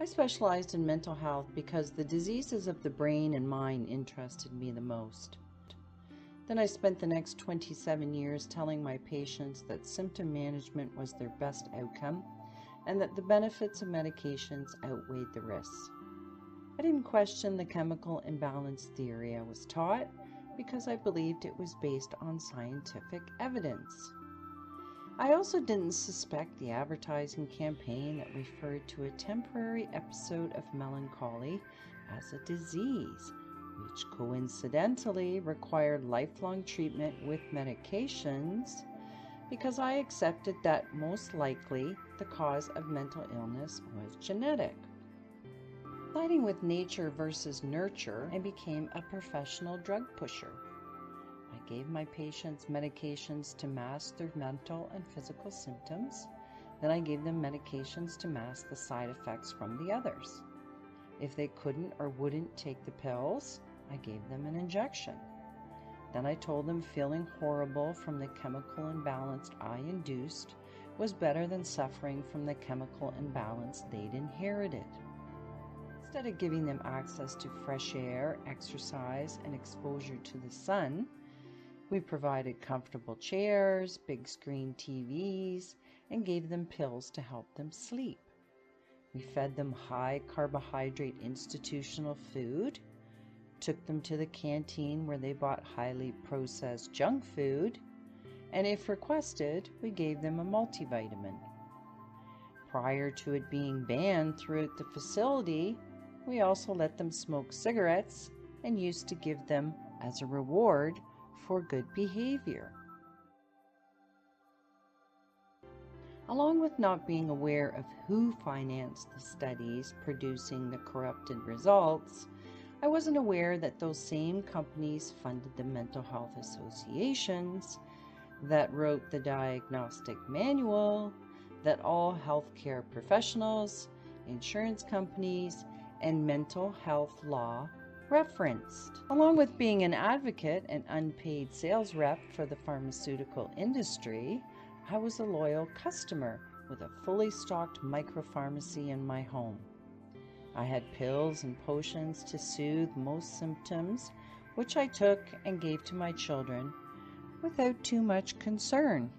I specialized in mental health because the diseases of the brain and mind interested me the most. Then I spent the next 27 years telling my patients that symptom management was their best outcome and that the benefits of medications outweighed the risks. I didn't question the chemical imbalance theory I was taught because I believed it was based on scientific evidence. I also didn't suspect the advertising campaign that referred to a temporary episode of melancholy as a disease, which coincidentally required lifelong treatment with medications, because I accepted that most likely the cause of mental illness was genetic. Siding with nature versus nurture, I became a professional drug pusher. I gave my patients medications to mask their mental and physical symptoms. Then I gave them medications to mask the side effects from the others. If they couldn't or wouldn't take the pills, I gave them an injection. Then I told them feeling horrible from the chemical imbalance I induced was better than suffering from the chemical imbalance they'd inherited. Instead of giving them access to fresh air, exercise, and exposure to the sun, we provided comfortable chairs, big screen TVs, and gave them pills to help them sleep. We fed them high carbohydrate institutional food, took them to the canteen where they bought highly processed junk food, and if requested, we gave them a multivitamin. Prior to it being banned throughout the facility, we also let them smoke cigarettes and used to give them as a reward for good behavior. Along with not being aware of who financed the studies producing the corrupted results, I wasn't aware that those same companies funded the mental health associations, that wrote the diagnostic manual, that all healthcare professionals, insurance companies, and mental health law referenced. Along with being an advocate and unpaid sales rep for the pharmaceutical industry, I was a loyal customer with a fully stocked micropharmacy in my home. I had pills and potions to soothe most symptoms, which I took and gave to my children without too much concern.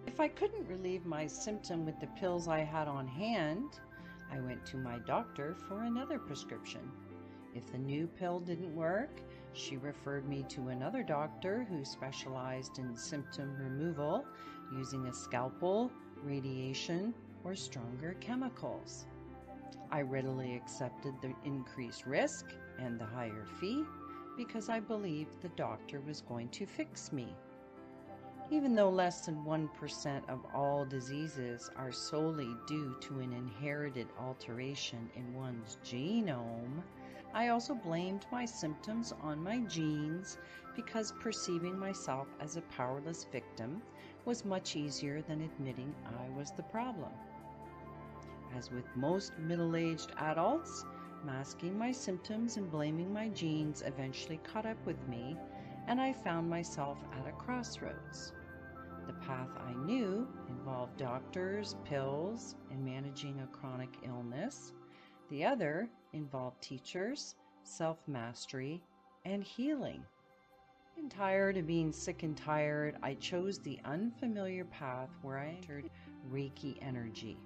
If I couldn't relieve my symptom with the pills I had on hand, I went to my doctor for another prescription. If the new pill didn't work, she referred me to another doctor who specialized in symptom removal using a scalpel, radiation, or stronger chemicals. I readily accepted the increased risk and the higher fee because I believed the doctor was going to fix me. Even though less than 1% of all diseases are solely due to an inherited alteration in one's genome, I also blamed my symptoms on my genes because perceiving myself as a powerless victim was much easier than admitting I was the problem. As with most middle-aged adults, masking my symptoms and blaming my genes eventually caught up with me, and I found myself at a crossroads. The path I knew involved doctors, pills, and managing a chronic illness. The other involved teachers, self-mastery, and healing. Tired of being sick and tired, I chose the unfamiliar path where I entered Reiki energy.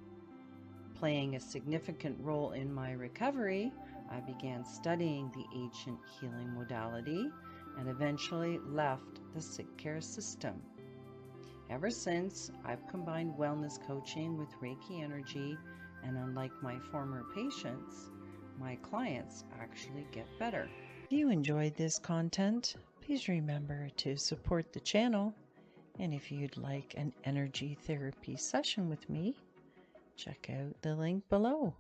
Playing a significant role in my recovery, I began studying the ancient healing modality and eventually left the Sickcare system. Ever since, I've combined wellness coaching with Reiki energy, and unlike my former patients, my clients actually get better. If you enjoyed this content, please remember to support the channel, and if you'd like an energy therapy session with me, check out the link below.